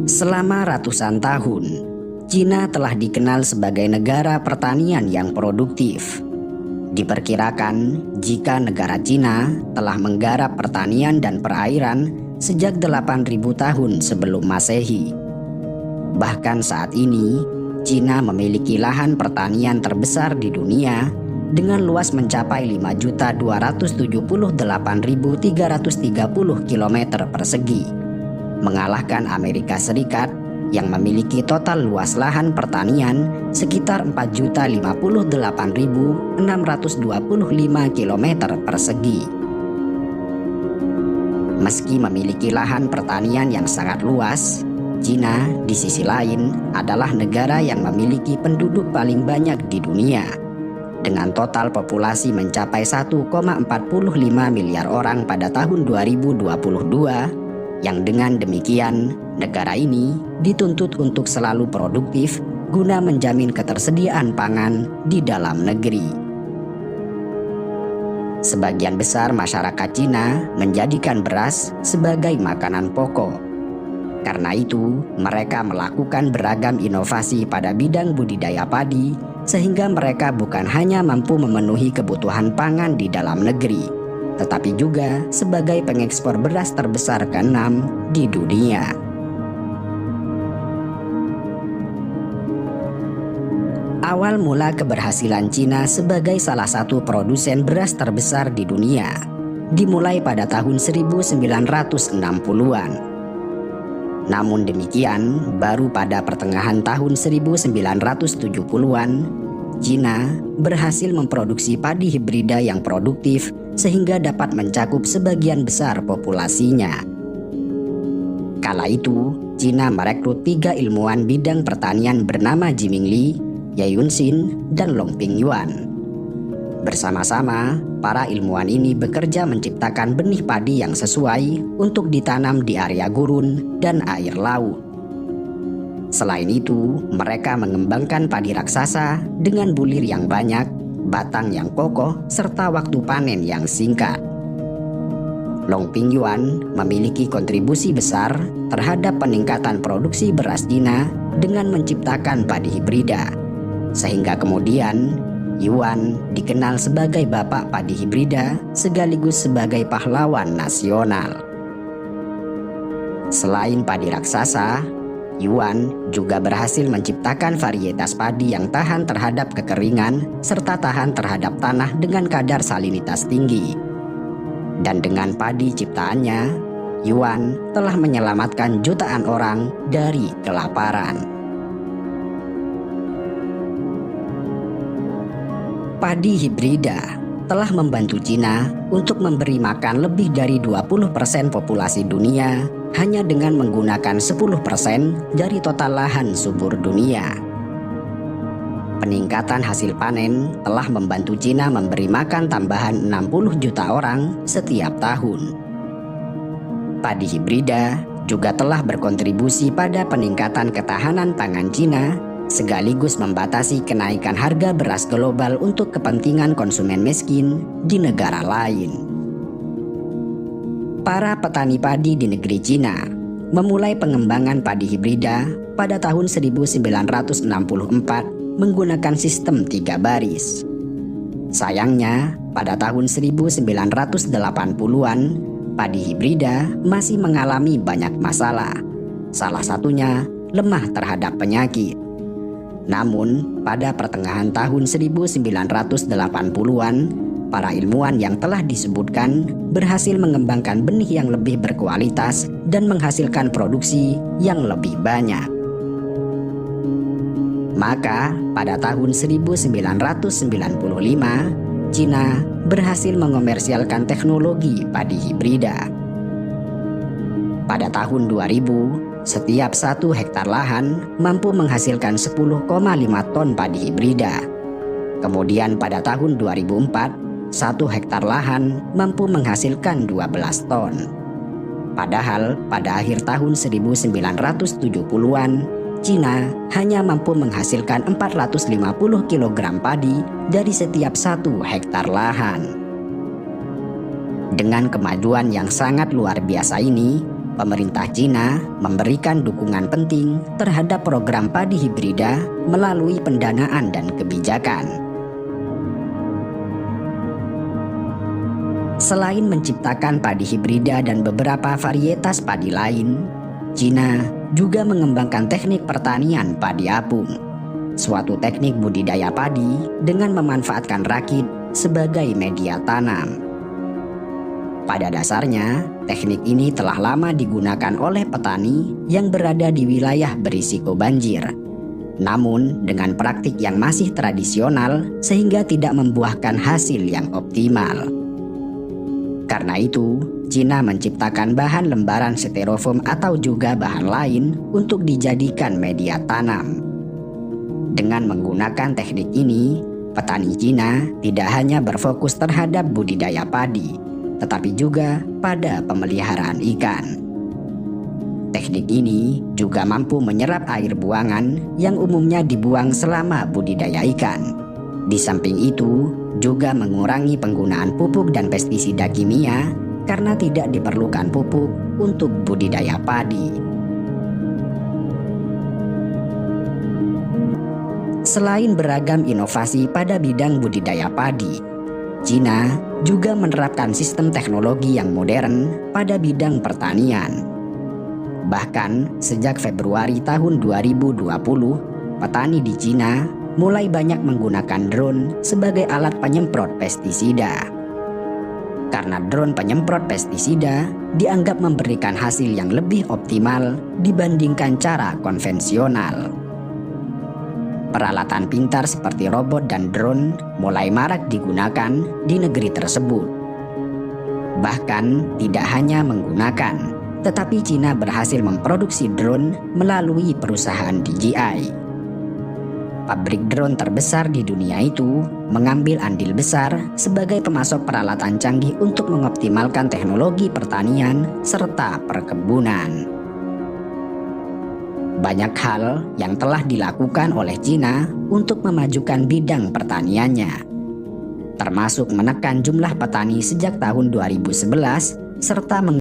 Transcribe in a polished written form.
Selama ratusan tahun, Cina telah dikenal sebagai negara pertanian yang produktif. Diperkirakan jika negara Cina telah menggarap pertanian dan perairan sejak 8.000 tahun sebelum Masehi. Bahkan saat ini, Cina memiliki lahan pertanian terbesar di dunia dengan luas mencapai 5.278.330 km persegi, mengalahkan Amerika Serikat yang memiliki total luas lahan pertanian sekitar 4.058.625 km persegi. Meski memiliki lahan pertanian yang sangat luas, Cina di sisi lain adalah negara yang memiliki penduduk paling banyak di dunia, dengan total populasi mencapai 1,45 miliar orang pada tahun 2022, yang dengan demikian negara ini dituntut untuk selalu produktif guna menjamin ketersediaan pangan di dalam negeri. Sebagian besar masyarakat Cina menjadikan beras sebagai makanan pokok. Karena itu, mereka melakukan beragam inovasi pada bidang budidaya padi, sehingga mereka bukan hanya mampu memenuhi kebutuhan pangan di dalam negeri, tetapi juga sebagai pengekspor beras terbesar ke-6 di dunia. Awal mula keberhasilan Cina sebagai salah satu produsen beras terbesar di dunia dimulai pada tahun 1960-an. Namun demikian, baru pada pertengahan tahun 1970-an, Cina berhasil memproduksi padi hibrida yang produktif sehingga dapat mencakup sebagian besar populasinya. Kala itu, Cina merekrut 3 ilmuwan bidang pertanian bernama Jiming Li, Ye Yunxin, dan Long Pingyuan. Bersama-sama, para ilmuwan ini bekerja menciptakan benih padi yang sesuai untuk ditanam di area gurun dan air laut. Selain itu, mereka mengembangkan padi raksasa dengan bulir yang banyak, batang yang kokoh, serta waktu panen yang singkat. Long Pingyuan memiliki kontribusi besar terhadap peningkatan produksi beras Cina dengan menciptakan padi hibrida, sehingga kemudian Yuan dikenal sebagai bapak padi hibrida sekaligus sebagai pahlawan nasional. Selain padi raksasa, Yuan juga berhasil menciptakan varietas padi yang tahan terhadap kekeringan serta tahan terhadap tanah dengan kadar salinitas tinggi. Dan dengan padi ciptaannya, Yuan telah menyelamatkan jutaan orang dari kelaparan. Padi hibrida telah membantu Cina untuk memberi makan lebih dari 20% populasi dunia hanya dengan menggunakan 10% dari total lahan subur dunia. Peningkatan hasil panen telah membantu Cina memberi makan tambahan 60 juta orang setiap tahun. Padi hibrida juga telah berkontribusi pada peningkatan ketahanan pangan Cina sekaligus membatasi kenaikan harga beras global untuk kepentingan konsumen miskin di negara lain. Para petani padi di negeri Cina memulai pengembangan padi hibrida pada tahun 1964 menggunakan sistem 3 baris. Sayangnya, pada tahun 1980-an, padi hibrida masih mengalami banyak masalah. Salah satunya lemah terhadap penyakit. Namun, pada pertengahan tahun 1980-an, para ilmuwan yang telah disebutkan berhasil mengembangkan benih yang lebih berkualitas dan menghasilkan produksi yang lebih banyak. Maka, pada tahun 1995, Cina berhasil mengomersialkan teknologi padi hibrida. Pada tahun 2000, setiap 1 hektar lahan mampu menghasilkan 10,5 ton padi hibrida. Kemudian pada tahun 2004, 1 hektar lahan mampu menghasilkan 12 ton. Padahal pada akhir tahun 1970-an, Cina hanya mampu menghasilkan 450 kg padi dari setiap 1 hektar lahan. Dengan kemajuan yang sangat luar biasa ini, pemerintah Cina memberikan dukungan penting terhadap program padi hibrida melalui pendanaan dan kebijakan. Selain menciptakan padi hibrida dan beberapa varietas padi lain, Cina juga mengembangkan teknik pertanian padi apung, suatu teknik budidaya padi dengan memanfaatkan rakit sebagai media tanam. Pada dasarnya, teknik ini telah lama digunakan oleh petani yang berada di wilayah berisiko banjir. Namun, dengan praktik yang masih tradisional sehingga tidak membuahkan hasil yang optimal. Karena itu, Cina menciptakan bahan lembaran styrofoam atau juga bahan lain untuk dijadikan media tanam. Dengan menggunakan teknik ini, petani Cina tidak hanya berfokus terhadap budidaya padi, tetapi juga pada pemeliharaan ikan. Teknik ini juga mampu menyerap air buangan yang umumnya dibuang selama budidaya ikan. Di samping itu, juga mengurangi penggunaan pupuk dan pestisida kimia karena tidak diperlukan pupuk untuk budidaya padi. Selain beragam inovasi pada bidang budidaya padi, Cina juga menerapkan sistem teknologi yang modern pada bidang pertanian. Bahkan sejak Februari tahun 2020, petani di Cina mulai banyak menggunakan drone sebagai alat penyemprot pestisida. Karena drone penyemprot pestisida dianggap memberikan hasil yang lebih optimal dibandingkan cara konvensional. Peralatan pintar seperti robot dan drone mulai marak digunakan di negeri tersebut. Bahkan tidak hanya menggunakan, tetapi Cina berhasil memproduksi drone melalui perusahaan DJI. Pabrik drone terbesar di dunia itu mengambil andil besar sebagai pemasok peralatan canggih untuk mengoptimalkan teknologi pertanian serta perkebunan. Banyak hal yang telah dilakukan oleh Cina untuk memajukan bidang pertaniannya, termasuk menekan jumlah petani sejak tahun 2011 serta